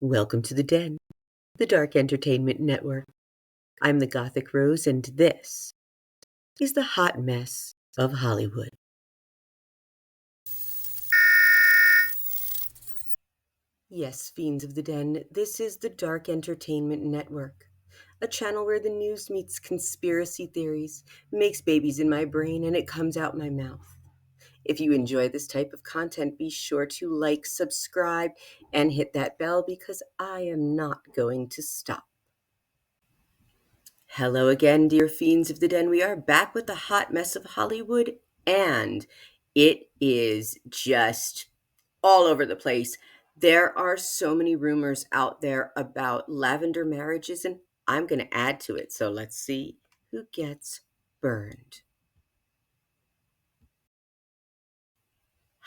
Welcome to the Den, the Dark Entertainment Network. I'm the Gothic Rose, and this is the hot mess of Hollywood. Yes, fiends of the Den, this is the Dark Entertainment Network, a channel where the news meets conspiracy theories, makes babies in my brain, and it comes out my mouth. If you enjoy this type of content, be sure to like, subscribe, and hit that bell because I am not going to stop. Hello again, dear fiends of the Den. We are back with the hot mess of Hollywood, and it is just all over the place. There are so many rumors out there about lavender marriages, and I'm going to add to it. So let's see who gets burned.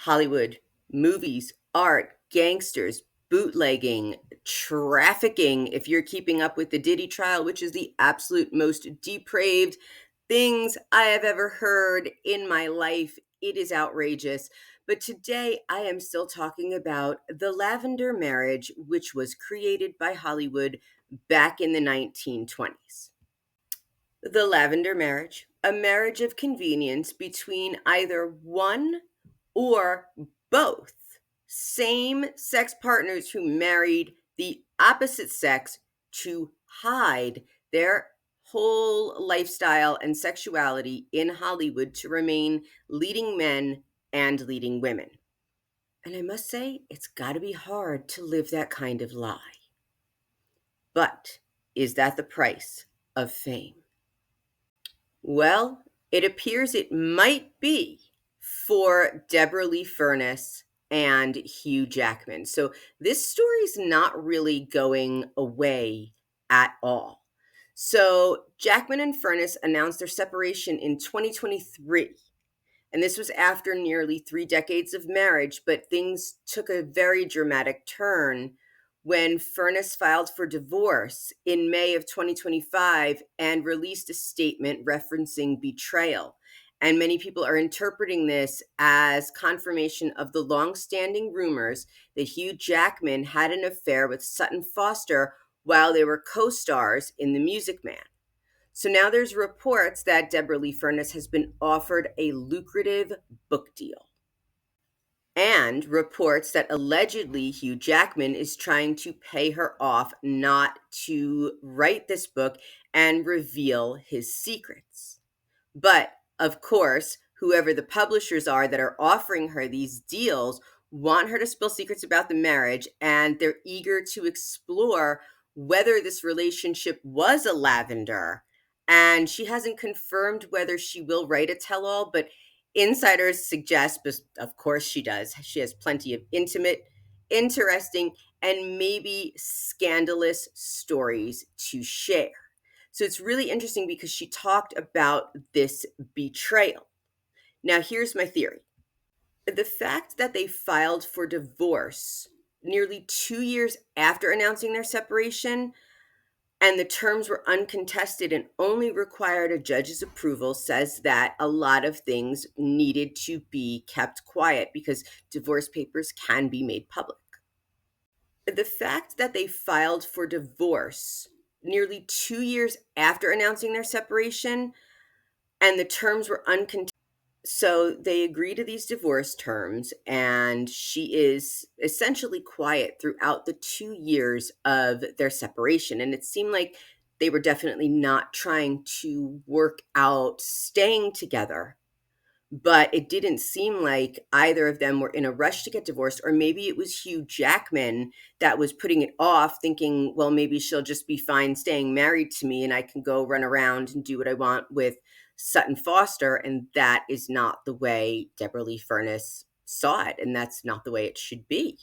Hollywood, movies, art, gangsters, bootlegging, trafficking, if you're keeping up with the Diddy trial, which is the absolute most depraved things I have ever heard in my life. It is outrageous. But today I am still talking about the Lavender marriage, which was created by Hollywood back in the 1920s. The Lavender marriage, a marriage of convenience between either one or both same sex partners who married the opposite sex to hide their whole lifestyle and sexuality in Hollywood to remain leading men and leading women. And I must say, it's got to be hard to live that kind of lie. But is that the price of fame? Well, it appears it might be for Deborra-Lee Furness and Hugh Jackman. So this story's not really going away at all. So Jackman and Furness announced their separation in 2023. And this was after nearly 3 decades of marriage, but things took a very dramatic turn when Furness filed for divorce in May of 2025 and released a statement referencing betrayal. And many people are interpreting this as confirmation of the long-standing rumors that Hugh Jackman had an affair with Sutton Foster while they were co-stars in The Music Man. So now there's reports that Deborra-Lee Furness has been offered a lucrative book deal. And reports that allegedly Hugh Jackman is trying to pay her off not to write this book and reveal his secrets. But, of course, whoever the publishers are that are offering her these deals want her to spill secrets about the marriage, and they're eager to explore whether this relationship was a lavender. And she hasn't confirmed whether she will write a tell-all, but insiders suggest, but of course she does, she has plenty of intimate, interesting, and maybe scandalous stories to share. So it's really interesting because she talked about this betrayal. Now, here's my theory. The fact that they filed for divorce nearly 2 years after announcing their separation, and the terms were uncontested and only required a judge's approval, says that a lot of things needed to be kept quiet because divorce papers can be made public. The fact that they filed for divorce nearly 2 years after announcing their separation, and the terms were uncontested. So they agree to these divorce terms, and she is essentially quiet throughout the 2 years of their separation. And it seemed like they were definitely not trying to work out staying together. But it didn't seem like either of them were in a rush to get divorced, or maybe it was Hugh Jackman that was putting it off, thinking, well, maybe she'll just be fine staying married to me and I can go run around and do what I want with Sutton Foster. And that is not the way Deborra-Lee Furness saw it, and that's not the way it should be.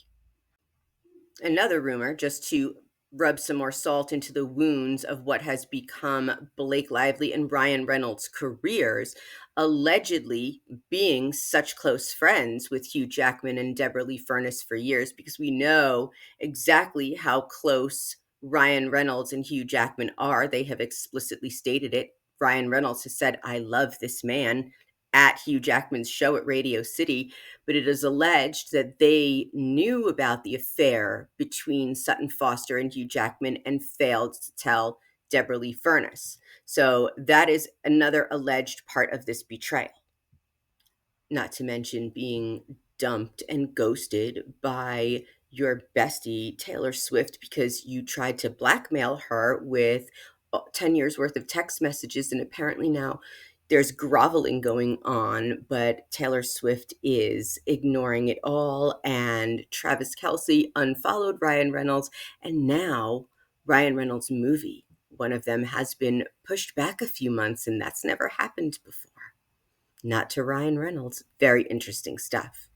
Another rumor, just to rub some more salt into the wounds of what has become Blake Lively and Ryan Reynolds' careers, allegedly being such close friends with Hugh Jackman and Deborra-Lee Furness for years, because we know exactly how close Ryan Reynolds and Hugh Jackman are. They have explicitly stated it. Ryan Reynolds has said, "I love this man," at Hugh Jackman's show at Radio City, but it is alleged that they knew about the affair between Sutton Foster and Hugh Jackman and failed to tell Deborra-Lee Furness. So that is another alleged part of this betrayal. Not to mention being dumped and ghosted by your bestie, Taylor Swift, because you tried to blackmail her with 10 years worth of text messages. And apparently now there's groveling going on, but Taylor Swift is ignoring it all. And Travis Kelce unfollowed Ryan Reynolds. And now Ryan Reynolds' movie, one of them, has been pushed back a few months, and that's never happened before. Not to Ryan Reynolds. Very interesting stuff.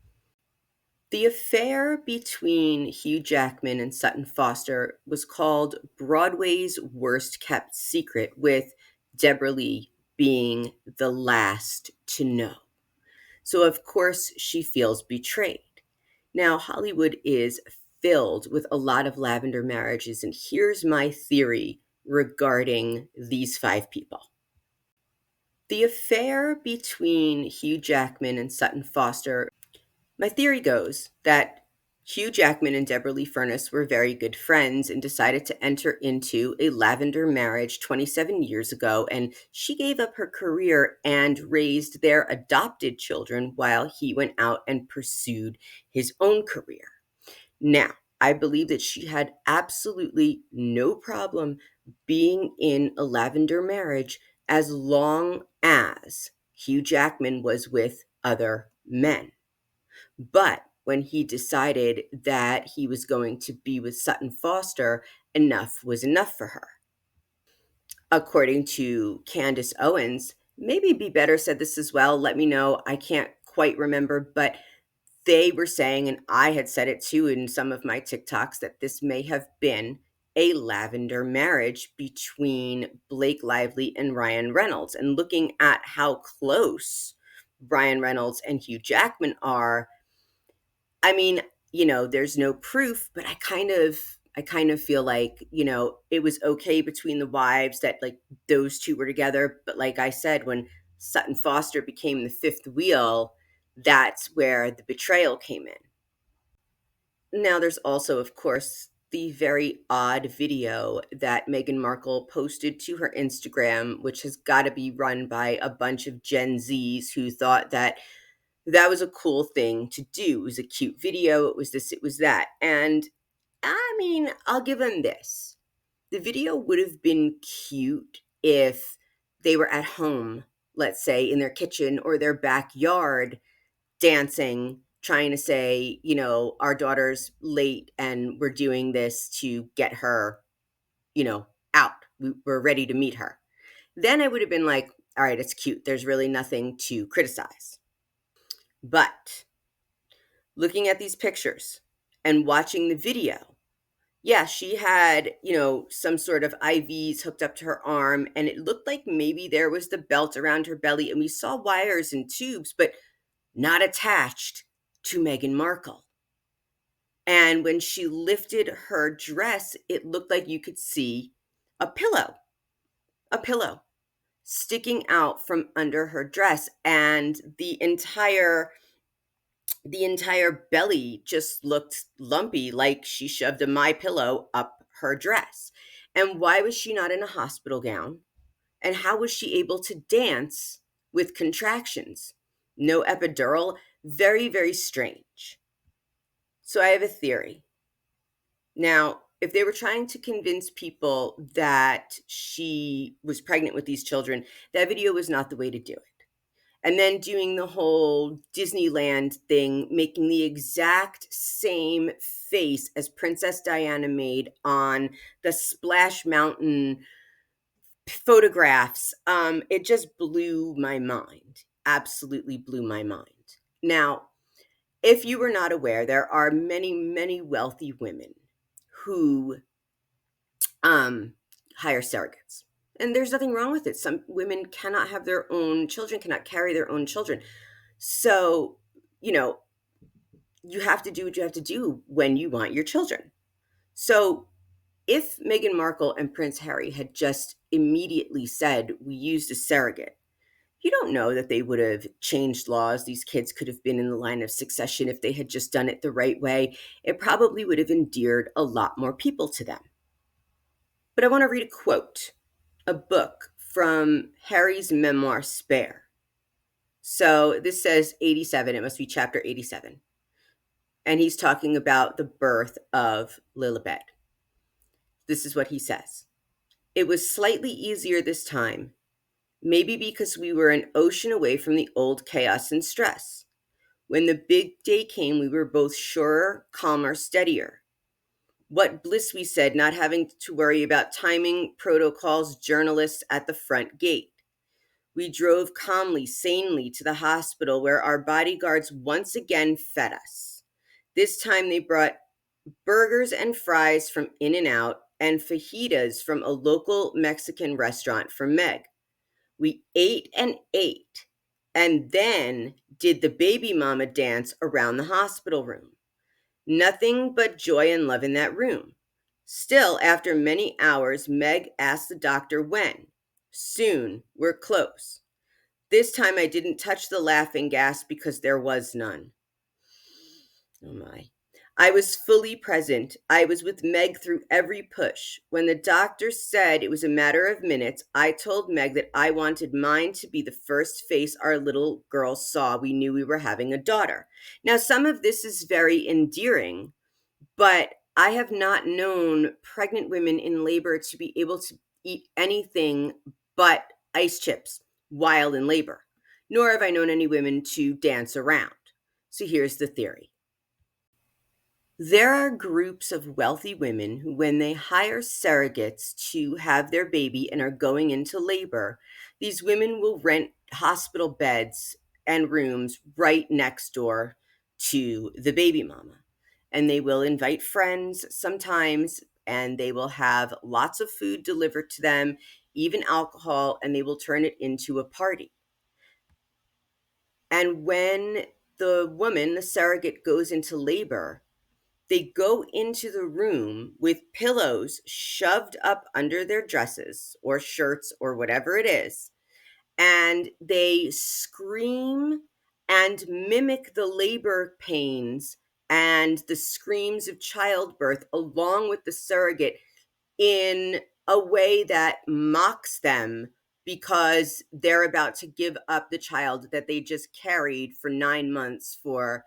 The affair between Hugh Jackman and Sutton Foster was called Broadway's Worst Kept Secret, with Deborra-Lee being the last to know. So, of course, she feels betrayed. Now, Hollywood is filled with a lot of lavender marriages, and here's my theory regarding these 5 people. The affair between Hugh Jackman and Sutton Foster, my theory goes that Hugh Jackman and Deborra-Lee Furness were very good friends and decided to enter into a lavender marriage 27 years ago, and she gave up her career and raised their adopted children while he went out and pursued his own career. Now, I believe that she had absolutely no problem being in a lavender marriage as long as Hugh Jackman was with other men. But when he decided that he was going to be with Sutton Foster, enough was enough for her. According to Candace Owens, maybe Be Better said this as well. Let me know. I can't quite remember, but they were saying, and I had said it too in some of my TikToks, that this may have been a lavender marriage between Blake Lively and Ryan Reynolds. And looking at how close Ryan Reynolds and Hugh Jackman are, I mean, there's no proof, but I kind of feel like, it was okay between the wives that like those two were together. But like I said, when Sutton Foster became the fifth wheel, that's where the betrayal came in. Now, there's also, of course, the very odd video that Meghan Markle posted to her Instagram, which has got to be run by a bunch of Gen Zs who thought that that was a cool thing to do. It was a cute video. It was this, it was that. And I mean, I'll give them this. The video would have been cute if they were at home, let's say in their kitchen or their backyard, dancing, trying to say, our daughter's late and we're doing this to get her, out. We're ready to meet her. Then I would have been like, all right, it's cute. There's really nothing to criticize. But looking at these pictures and watching the video, yeah, she had, some sort of IVs hooked up to her arm, and it looked like maybe there was the belt around her belly, and we saw wires and tubes, but not attached to Meghan Markle. And when she lifted her dress, it looked like you could see a pillow sticking out from under her dress, and the entire belly just looked lumpy, like she shoved a My Pillow up her dress. And why was she not in a hospital gown? And how was she able to dance with contractions? No epidural. Very, very strange. So I have a theory. Now, if they were trying to convince people that she was pregnant with these children, that video was not the way to do it. And then doing the whole Disneyland thing, making the exact same face as Princess Diana made on the Splash Mountain photographs. It just blew my mind. Absolutely blew my mind. Now, if you were not aware, there are many, many wealthy women who hire surrogates. And there's nothing wrong with it. Some women cannot have their own children, cannot carry their own children. So, you have to do what you have to do when you want your children. So, if Meghan Markle and Prince Harry had just immediately said, we used a surrogate, You don't know that they would have changed laws. These kids could have been in the line of succession if they had just done it the right way. It probably would have endeared a lot more people to them. But I want to read a quote, a book from Harry's memoir, Spare. So this says 87, it must be chapter 87. And he's talking about the birth of Lilibet. This is what he says. It was slightly easier this time, maybe because we were an ocean away from the old chaos and stress. When the big day came, we were both surer, calmer, steadier. What bliss, we said, not having to worry about timing, protocols, journalists at the front gate. We drove calmly, sanely to the hospital where our bodyguards once again fed us. This time they brought burgers and fries from In-N-Out and fajitas from a local Mexican restaurant for Meg. We ate and ate, and then did the baby mama dance around the hospital room. Nothing but joy and love in that room. Still, after many hours, Meg asked the doctor when. Soon, we're close. This time I didn't touch the laughing gas because there was none. Oh my. I was fully present. I was with Meg through every push. When the doctor said it was a matter of minutes, I told Meg that I wanted mine to be the first face our little girl saw. We knew we were having a daughter. Now, some of this is very endearing, but I have not known pregnant women in labor to be able to eat anything but ice chips while in labor, nor have I known any women to dance around. So here's the theory. There are groups of wealthy women who, when they hire surrogates to have their baby and are going into labor, these women will rent hospital beds and rooms right next door to the baby mama. And they will invite friends sometimes, and they will have lots of food delivered to them, even alcohol, and they will turn it into a party. And when the woman, the surrogate, goes into labor, they go into the room with pillows shoved up under their dresses or shirts or whatever it is, and they scream and mimic the labor pains and the screams of childbirth along with the surrogate in a way that mocks them because they're about to give up the child that they just carried for 9 months for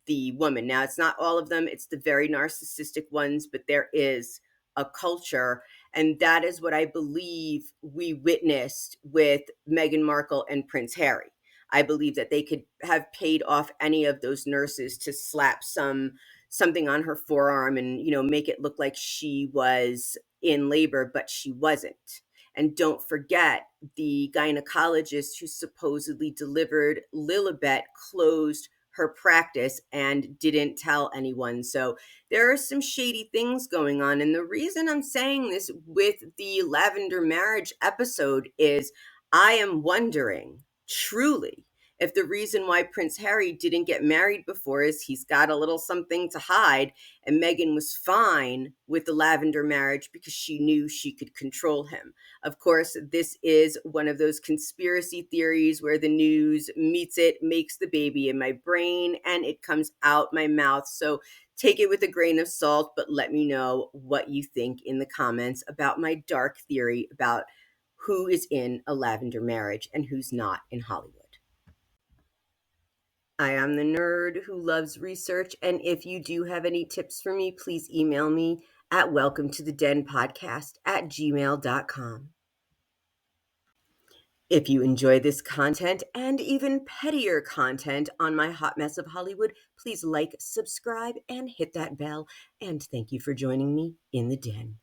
the woman. Now, it's not all of them, it's the very narcissistic ones, but there is a culture. And that is what I believe we witnessed with Meghan Markle and Prince Harry. I believe that they could have paid off any of those nurses to slap something on her forearm and, make it look like she was in labor, but she wasn't. And don't forget, the gynecologist who supposedly delivered Lilibet closed her practice and didn't tell anyone. So there are some shady things going on. And the reason I'm saying this with the Lavender marriage episode is I am wondering, truly, if the reason why Prince Harry didn't get married before is he's got a little something to hide, and Meghan was fine with the Lavender marriage because she knew she could control him. Of course, this is one of those conspiracy theories where the news meets it, makes the baby in my brain, and it comes out my mouth. So take it with a grain of salt, but let me know what you think in the comments about my dark theory about who is in a Lavender marriage and who's not in Hollywood. I am the nerd who loves research, and if you do have any tips for me, please email me at welcometothedenpodcast@gmail.com. If you enjoy this content and even pettier content on my Hot Mess of Hollywood, please like, subscribe, and hit that bell. And thank you for joining me in the den.